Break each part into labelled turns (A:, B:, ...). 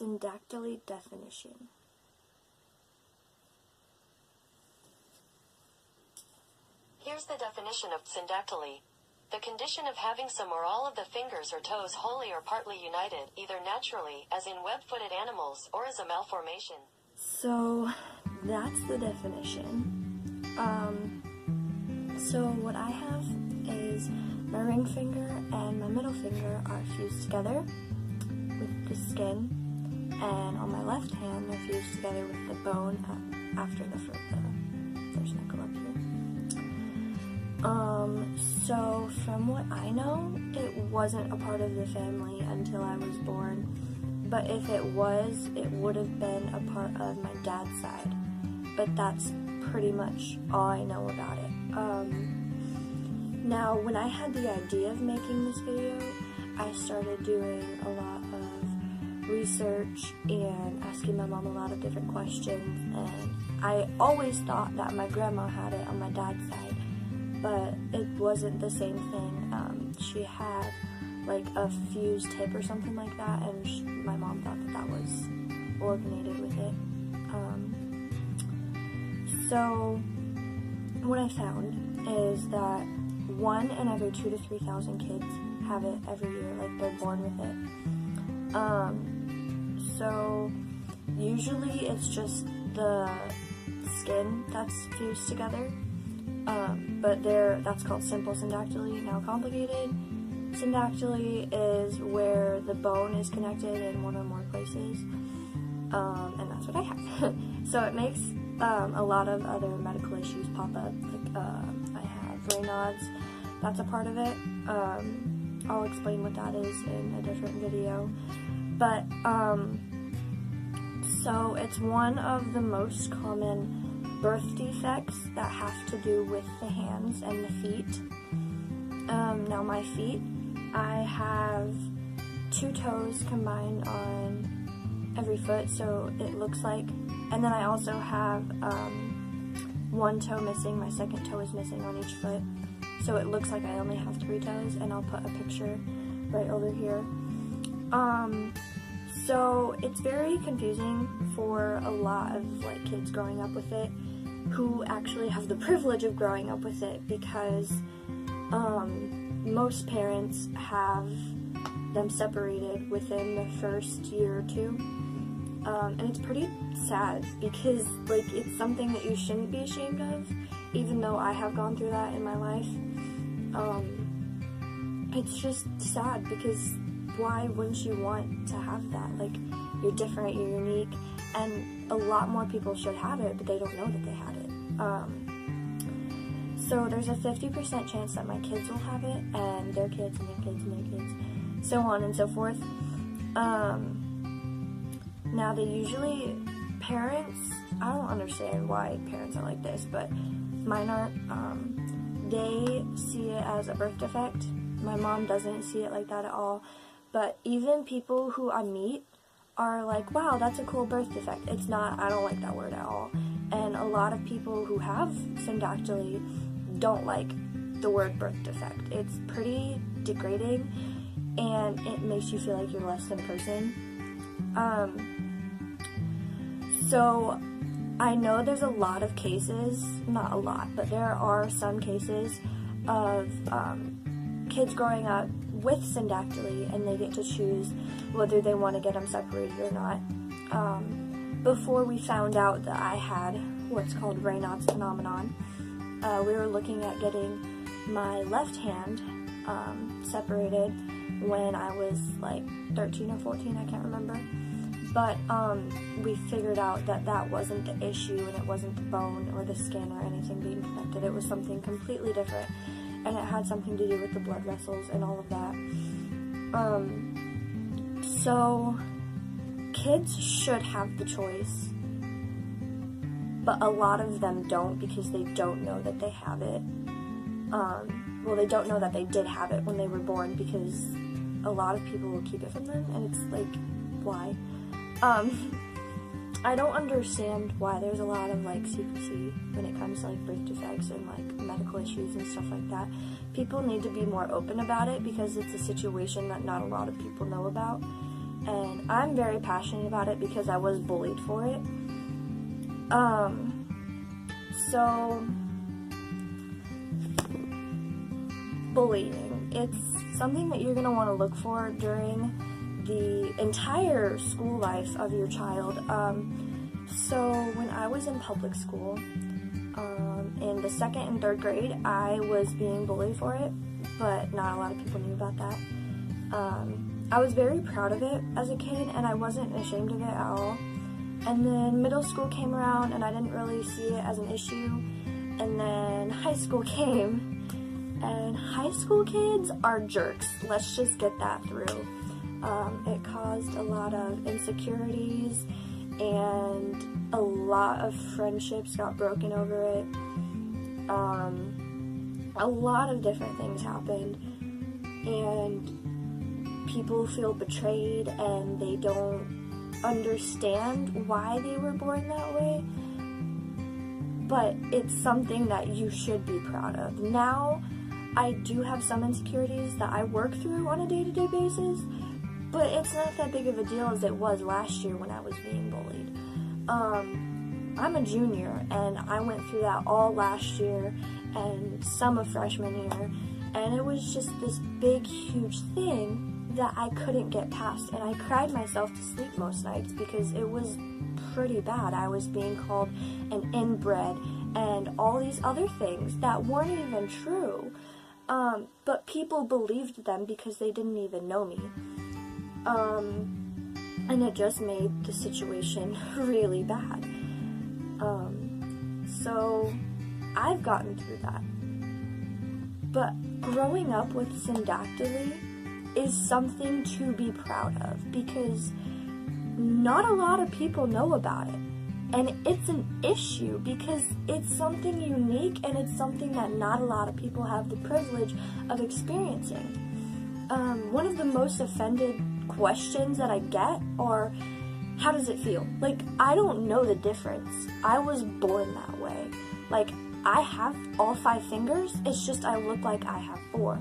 A: Syndactyly definition.
B: Here's the definition of syndactyly. The condition of having some or all of the fingers or toes wholly or partly united, either naturally, as in web-footed animals, or as a malformation.
A: So, that's the definition. So what I have is my ring finger and my middle finger are fused together with the skin, and on my left hand they're fused together with the bone after the first knuckle up here. So from what I know, it wasn't a part of the family until I was born, but if it was, it would have been a part of my dad's side, but that's pretty much all I know about it. Now, when I had the idea of making this video, I started doing a lot of research and asking my mom a lot of different questions, and I always thought that my grandma had it on my dad's side, but it wasn't the same thing. She had like a fused hip or something like that, and my mom thought that that was originated with it. So what I found is that 1 in every 2,000 to 3,000 kids have it every year, like they're born with it. So usually it's just the skin that's fused together, but that's called simple syndactyly. Now complicated syndactyly is where the bone is connected in one or more places, and that's what I have. So it makes a lot of other medical issues pop up, like I have Raynaud's, that's a part of it. I'll explain what that is in a different video, but so it's one of the most common birth defects that have to do with the hands and the feet. Now my feet, I have 2 toes combined on every foot, so it looks like, and then I also have 1 toe missing. My second toe is missing on each foot, so it looks like I only have 3 toes, and I'll put a picture right over here. So it's very confusing for a lot of like kids growing up with it who actually have the privilege of growing up with it, because most parents have them separated within the first year or 2. And it's pretty sad, because like it's something that you shouldn't be ashamed of, even though I have gone through that in my life. It's just sad, because why wouldn't you want to have that? Like, you're different, you're unique, and a lot more people should have it, but they don't know that they had it. So there's a 50% chance that my kids will have it, and their kids, and their kids, and their kids, so on and so forth. Now they usually, parents, I don't understand why parents are like this, but mine aren't. They see it as a birth defect. My mom doesn't see it like that at all, but even people who I meet are like, wow, that's a cool birth defect. It's not, I don't like that word at all. And a lot of people who have syndactyly don't like the word birth defect. It's pretty degrading, and it makes you feel like you're less than a person. So I know there's a lot of cases, not a lot, but there are some cases of kids growing up with syndactyly, and they get to choose whether they want to get them separated or not. Before we found out that I had what's called Raynaud's phenomenon, we were looking at getting my left hand separated when I was like 13 or 14, I can't remember. But we figured out that that wasn't the issue, and it wasn't the bone or the skin or anything being connected. It was something completely different, and it had something to do with the blood vessels and all of that. So kids should have the choice, but a lot of them don't, because they don't know that they have it. Well, they don't know that they did have it when they were born, because a lot of people will keep it from them, and it's like, why? I don't understand why there's a lot of like secrecy when it comes to like birth defects and like medical issues and stuff like that. People need to be more open about it, because it's a situation that not a lot of people know about, and I'm very passionate about it because I was bullied for it. So bullying, it's something that you're going to want to look for during the entire school life of your child. So when I was in public school, in the 2nd and 3rd grade, I was being bullied for it, but not a lot of people knew about that. I was very proud of it as a kid, and I wasn't ashamed of it at all. And then middle school came around, and I didn't really see it as an issue. And then high school came, and high school kids are jerks. Let's just get that through. It caused a lot of insecurities, and a lot of friendships got broken over it. A lot of different things happened, and people feel betrayed, and they don't understand why they were born that way. But it's something that you should be proud of. Now, I do have some insecurities that I work through on a day-to-day basis, but it's not that big of a deal as it was last year when I was being bullied. I'm a junior, and I went through that all last year and some of freshman year, and it was just this big, huge thing that I couldn't get past, and I cried myself to sleep most nights because it was pretty bad. I was being called an inbred and all these other things that weren't even true, but people believed them because they didn't even know me. And it just made the situation really bad. So I've gotten through that. But growing up with Syndactyly is something to be proud of because not a lot of people know about it. And it's an issue because it's something unique, and it's something that not a lot of people have the privilege of experiencing. One of the most offended questions that I get are, how does it feel? Like, I don't know the difference. I was born that way. Like, I have all 5 fingers, it's just I look like I have 4.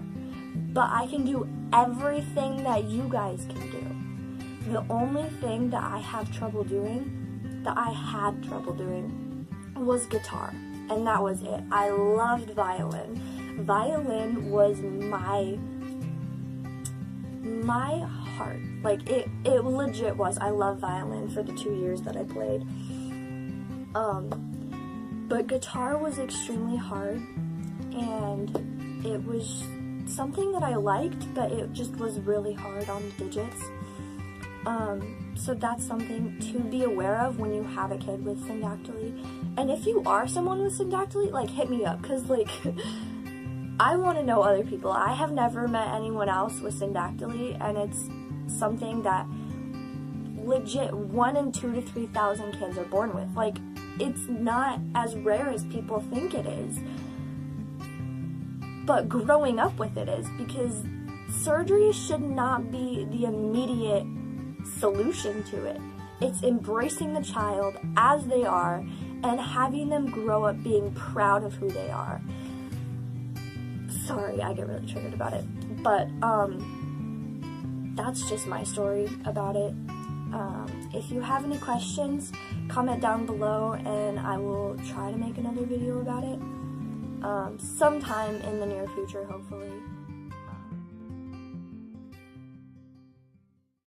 A: But I can do everything that you guys can do. The only thing that I have trouble doing, that I had trouble doing, was guitar. And that was it. I loved violin. Violin was my heart. Like, it legit was. I love violin for the 2 years that I played. But guitar was extremely hard, and it was something that I liked, but it just was really hard on the digits. So that's something to be aware of when you have a kid with Syndactyly. And if you are someone with Syndactyly, like, hit me up, because, like, I want to know other people. I have never met anyone else with Syndactyly, and it's something that legit 1 in 2,000 to 3,000 kids are born with. Like, it's not as rare as people think it is. But growing up with it is, because surgery should not be the immediate solution to it. It's embracing the child as they are and having them grow up being proud of who they are. Sorry, I get really triggered about it. But, that's just my story about it. If you have any questions, comment down below and I will try to make another video about it. Sometime in the near future, hopefully.